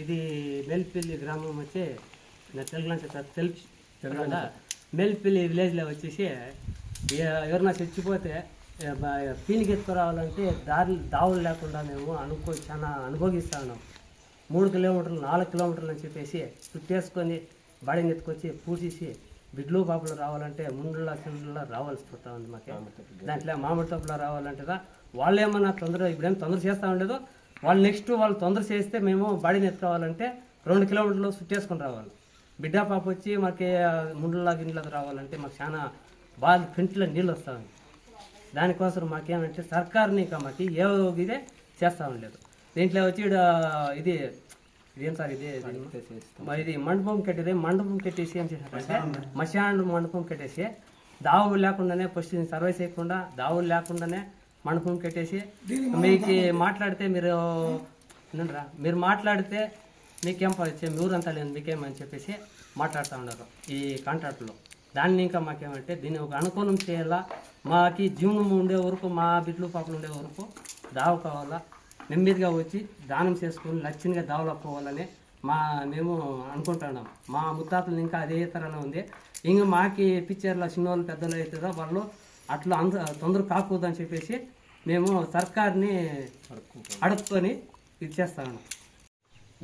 ఇది మేల్పల్లి గ్రామం వచ్చి తెలంగాణ మేల్పల్లి విలేజ్లో వచ్చేసి ఎవరన్నా చచ్చిపోతే పీనికి ఎత్తుకురావాలంటే దావులు లేకుండా మేము చాలా అనుభవిస్తా ఉన్నాం. 3 కిలోమీటర్లు 4 కిలోమీటర్లు అని చెప్పేసి చుట్టేసుకొని బాడీని ఎత్తుకొచ్చి పూసేసి బిడ్లు పాపలు రావాలంటే ముందులా సిండ్లా రావాల్సి పోతా ఉంది. మాకే దాంట్లో మామిడి తప్పులో రావాలంటే వాళ్ళు ఏమన్నా ఇప్పుడేం తొందర చేస్తూ ఉండేదో వాళ్ళు నెక్స్ట్ వాళ్ళు తొందర చేస్తే మేము బాడీని ఎత్తుకోవాలంటే 2 కిలోమీటర్లు చుట్టేసుకొని రావాలి. బిడ్డ పాప వచ్చి మాకు ముందులా గిన్నెలకు రావాలంటే మాకు చాలా బాగా కంటిలో నీళ్ళు వస్తాయి. దానికోసం మాకేమంటే సర్కారుని మాకు ఏ ఇదే చేస్తూ ఉండలేదు. దీంట్లో వచ్చి ఇది ఇదేం సార్ ఇది మండపం కట్టేసి ఏం చేశారంటే మశాండ్ మండపం కట్టేసి దావులు లేకుండానే ఫస్ట్ సర్వే చేయకుండా దావులు లేకుండానే మండపం కట్టేసి మీకు మాట్లాడితే మీరు మాట్లాడితే మీకేం పరిచయం ఊరంతా లేదు మీకేమని చెప్పేసి మాట్లాడుతూ ఉన్నారు ఈ కాంట్రాక్ట్లో. దాన్ని ఇంకా మాకేమంటే దీన్ని ఒక అనుకూలం చేయాలా, మాకి జీవనం ఉండే వరకు మా బిడ్లు పాపలు ఉండే వరకు దావ కావాలా, నెమ్మదిగా వచ్చి దానం చేసుకుని లక్షణంగా దావలపోవాలని మేము అనుకుంటున్నాం. మా ముత్తాతలు ఇంకా అదే తరలో ఉంది. ఇంక మాకి పిక్చర్లో చిన్నవాళ్ళు పెద్దలు అవుతుందో వాళ్ళు అట్లా తొందర కాకూడదని చెప్పేసి మేము సర్కార్ని అడుక్కొని ఇది చేస్తాము.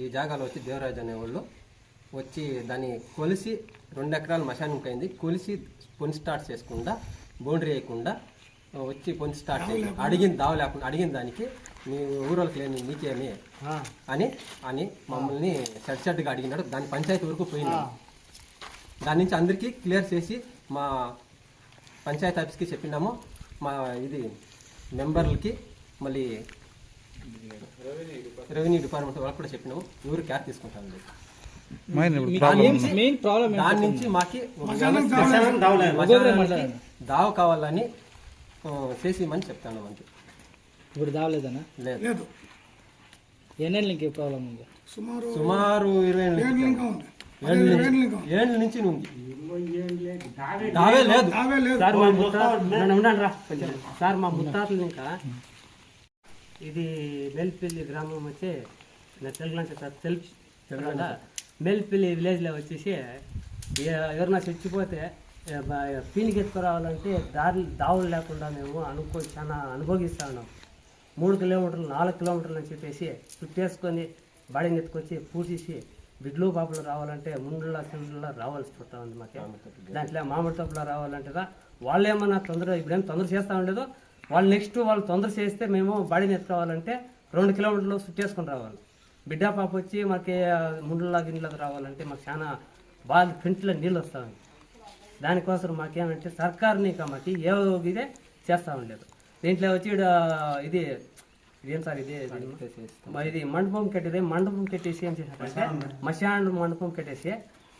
ఈ జాగాలో వచ్చి దేవరాజు అనేవాళ్ళు వచ్చి దాన్ని కొలిసి 2 ఎకరాలు మశానికి అయింది. కొలిసి పొని స్టార్ట్ చేసుకుండా బౌండరీ వేయకుండా వచ్చి పొని స్టార్ట్ చేసి అడిగింది దావ లేకుండా అడిగిన దానికి మీ ఊరోళ్ళకి లేని నీకేమి అని మమ్మల్ని సెడ్గా అడిగినాడు. దాని పంచాయతీ వరకు పోయింది. దాని నుంచి అందరికీ క్లియర్ చేసి మా పంచాయతీ ఆఫీస్కి చెప్పినాము. మా ఇది మెంబర్లకి మళ్ళీ రెవెన్యూ డిపార్ట్మెంట్ వాళ్ళకి కూడా చెప్పినాము. ఎవరు కేర్ తీసుకుంటాను. దాని నుంచి మాకి దావ కావాలని చేసిమని చెప్తాను. అంతే. ఇప్పుడు దావలేదనా? లేదు. ఎన్నేళ్ళకి ప్రాబ్లం ఉంది? సుమారు 20 ఏళ్ళ నుంచి ఉంది. దావే లేదు సార్. మా ముత్తాతలు ఇంకా ఇది మేల్పల్లి గ్రామం వచ్చి తెలంగాణ మేల్పల్లి విలేజ్లో వచ్చేసి ఎవరన్నా చచ్చిపోతే పీనికి ఎత్తుకురావాలంటే దావులు లేకుండా మేము చాలా అనుభవిస్తా ఉన్నాం. 3 కిలోమీటర్లు 4 కిలోమీటర్లు అని చెప్పేసి చుట్టేసుకొని బాడీని ఎత్తుకొచ్చి పూసేసి బిడ్లు పాపలు రావాలంటే ముందులా సిండ్లా రావాల్సి పోతా ఉంది. మాకే దాంట్లో మామిడి తప్పులో రావాలంటే వాళ్ళు ఏమన్నా ఇప్పుడేం తొందర చేస్తూ ఉండేదో వాళ్ళు నెక్స్ట్ వాళ్ళు తొందర చేస్తే మేము బాడీని ఎత్తుకోవాలంటే 2 కిలోమీటర్లు చుట్టేసుకొని రావాలి. బిడ్డ పాప వచ్చి మాకు ముందులా గిన్నెలకు రావాలంటే మాకు చాలా బాగా కంటిలో నీళ్ళు వస్తాయి. దానికోసం మాకేమంటే సర్కారుని మాకు ఏ ఇదే చేస్తూ ఉండలేదు. దీంట్లో వచ్చి ఇది ఇదేం సార్ ఇది మండపం కట్టేసి ఏం చేశారంటే మశాండ్ మండపం కట్టేసి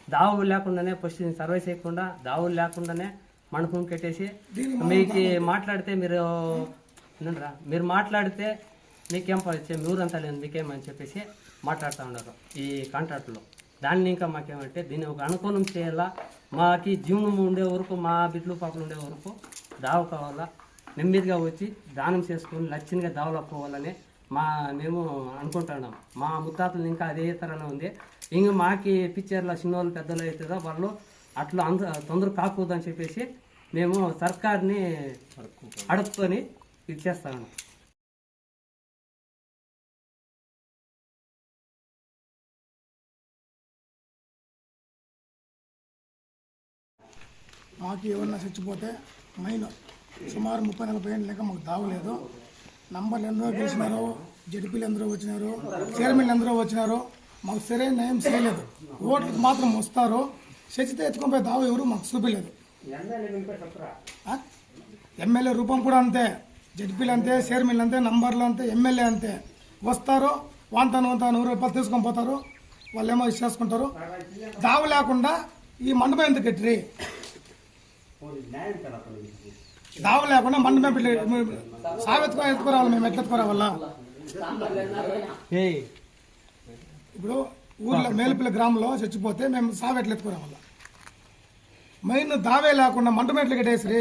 దావులు లేకుండానే ఫస్ట్ సర్వే చేయకుండా దావులు లేకుండానే మండపం కట్టేసి మీకు మాట్లాడితే మీరు మాట్లాడితే మీకేం పరిచయం ఊరంతా లేదు మీకేమని చెప్పేసి మాట్లాడుతూ ఉన్నారు ఈ కాంట్రాక్ట్లో. దాన్ని ఇంకా మాకేమంటే దీన్ని ఒక అనుకూలం చేయాలా, మాకి జీవనం ఉండే వరకు మా బిడ్లు పాపలు ఉండే వరకు దావ కావాలా, నెమ్మదిగా వచ్చి దానం చేసుకుని లక్షణంగా దావలపోవాలని మేము అనుకుంటున్నాం. మా ముత్తాతలు ఇంకా అదే తరలో ఉంది. ఇంక మాకి పిక్చర్లో చిన్నవాళ్ళు పెద్దలు అవుతుందో వాళ్ళు అట్లా తొందర కాకూడదని చెప్పేసి మేము సర్కార్ని అడుక్కొని ఇది చేస్తాము. మాకు ఏమన్నా చచ్చిపోతే మైన్ సుమారు 30-40 ఏళ్ళు లేక మాకు దావలేదు. నంబర్లు ఎందరో గెలిచినారు, జడ్పీలు ఎందరో వచ్చినారు, చైర్మన్లు ఎందరో వచ్చినారు. మాకు సరైన న్యాయం చేయలేదు. ఓట్లకు మాత్రం వస్తారు, చచ్చితే ఎత్తుకొని పోయి దావ ఎవరు మాకు చూపలేదు. ఎమ్మెల్యే రూపం కూడా అంతే, జడ్పీలు అంతే, చైర్మన్లు అంతే, నంబర్లు అంతే, ఎమ్మెల్యే అంతే. వస్తారు, వంతాను 100 రూపాయలు తీసుకొని పోతారు, వాళ్ళు ఏమో చేసుకుంటారు. దావ లేకుండా ఈ మండపం ఎందుకు కట్టిరి? దావ లేకుండా మండపం ఎత్తుకురావాలి. మేము ఎత్తుకురావాలా? ఇప్పుడు ఊర్లో మేలుపల్లి గ్రామంలో చచ్చిపోతే మేము సావెట్లు ఎత్తుకురావాలా? మెయిన్ దావే లేకుండా మండపం ఎట్లు కట్టేసి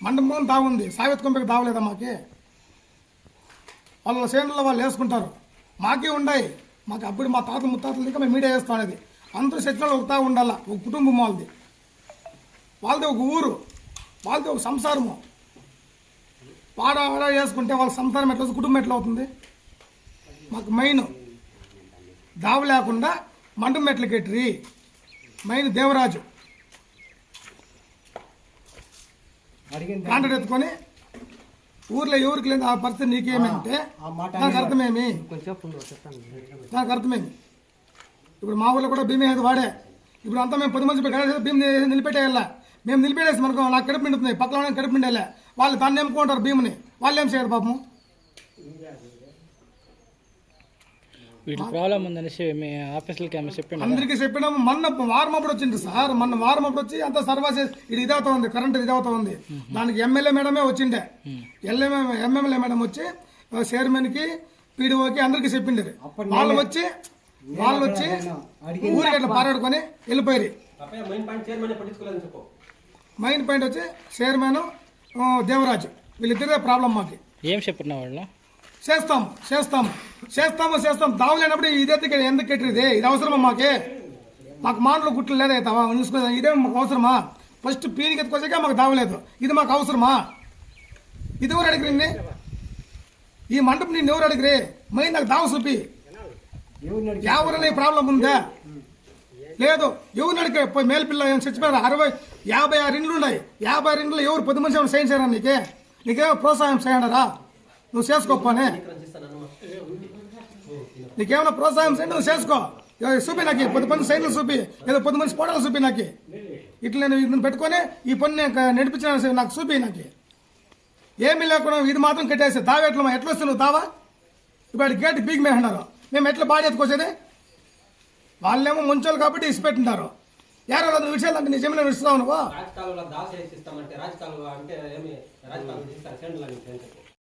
మండపం దావ ఉంది, సావెత్తుకోకి దావలేదా? మాకి వాళ్ళ శ్రేణుల్లో వాళ్ళు వేసుకుంటారు, మాకే ఉన్నాయి. మాకు అప్పుడు మా తాతలు ముత్తాతలు ఇంకా మేము మీడియా చేస్తాం అనేది అందరూ చర్చలో ఒకతా ఉండాల, ఒక కుటుంబం వాళ్ళది, వాళ్ళది ఒక ఊరు, వాళ్ళది ఒక సంసారము. వాడ చేసుకుంటే వాళ్ళ సంసారం ఎట్లా అవుతుంది, కుటుంబం ఎట్లా అవుతుంది? మాకు మెయిన్ దావ లేకుండా మండు మెట్లు కెట్రి మెయిన్ దేవరాజు కాంట్రాక్ట్ ఎత్తుకొని ఊర్లో ఎవరికి లేదు ఆ పరిస్థితి నీకేమంటే నాకు అర్థమేమి, నాకు అర్థమేమి. ఇప్పుడు మా ఊళ్ళో కూడా భీమే వాడే, ఇప్పుడు అంతా మేము 10 మంది భీమ్ నిలిపెట్టేయాల, మేము నిలిపెట్టేసి మనకు నాకు కడుపు నిండుతుంది, పక్కన కడుపు నిండేలే, వాళ్ళు దాన్ని నమ్ముకుంటారు భీముని, వాళ్ళు ఏం చేయరు పాపము. వీటి ప్రాబ్లం ఉందనేసి మీ ఆఫీసులకి ఏమో చెప్పండి. అందరికీ చెప్పినాము. మొన్న వారమప్పుడు వచ్చింది సార్, మొన్న వారమప్పుడు వచ్చి అంత సర్వీస్ ఇది ఇదవుతా ఉంది, కరెంట్ ఇదవుతా ఉంది. దానికి ఎమ్మెల్యే మేడమే వచ్చిండే, ఎమ్మెల్యే మేడం వచ్చి చైర్మన్కి పీడీఓకి అందరికీ చెప్పిండేది. వాళ్ళు వచ్చి ఊరికి అట్లా పారాడుకొని వెళ్ళిపోయారు. మెయిన్ పాయింట్ వచ్చి చైర్మన్ దేవరాజు వీళ్ళిద్దరే ప్రాబ్లం మాకు. ఏం చెప్పిన వాళ్ళు చేస్తాము దావలేనప్పుడు ఇదే ఎందుకు కట్టిది, ఇది అవసరమా మాకు మాటలు గుట్లు లేదా చూసుకునే ఇదే మాకు అవసరమా? ఫస్ట్ పీనికి ఎత్తుకొచ్చాక మాకు దావలేదు, ఇది మాకు అవసరమా? ఇది ఎవరు అడిగిరి, ఈ మండపం నిన్ను ఎవరు అడిగిరి? మెయిన్ నాకు దావ చూపి, ఎవరైనా ప్రాబ్లం ఉందా లేదు, ఎవరిని అడిగే పోయి మేల్పిల్ల చచ్చిపోయారు. 56 ఇండ్లు ఉన్నాయి, 56 ఇండ్లు ఎవరు 10 మంది ఏమైనా సైన్ చేయరా? నీకేమో ప్రోత్సాహం చేయండరా, నువ్వు చేసుకోపోనే, నీకేమైనా ప్రోత్సాహం చేయండి, నువ్వు చేసుకో. చూపి నాకు 10 మంది సైన్లు చూపి, ఏదో 10 మంది స్ఫోటాలు చూపి నాకు, ఇట్లా నేను ఇది పెట్టుకొని ఈ పని నడిపించిన నాకు చూపి. నాకు ఏమీ లేకుండా ఇది మాత్రం కట్టేసి దావ ఎట్లా వస్తే నువ్వు దావా? ఇప్పుడు గేట్ బీగ్ మేస్తున్నారు, మేము ఎట్లా బాగా ఎత్తుకొచ్చేది? వాళ్ళేమో ముంచోళ్ళు కాబట్టి ఇసిపెట్టింటారు. యారో విషయాలు అంటే నిజమే ఇస్తున్నావు నువ్వు. రాజకాలంలో దాస వేసిస్తామంటే రాజకాలం అంటే ఏమి రాజకాలం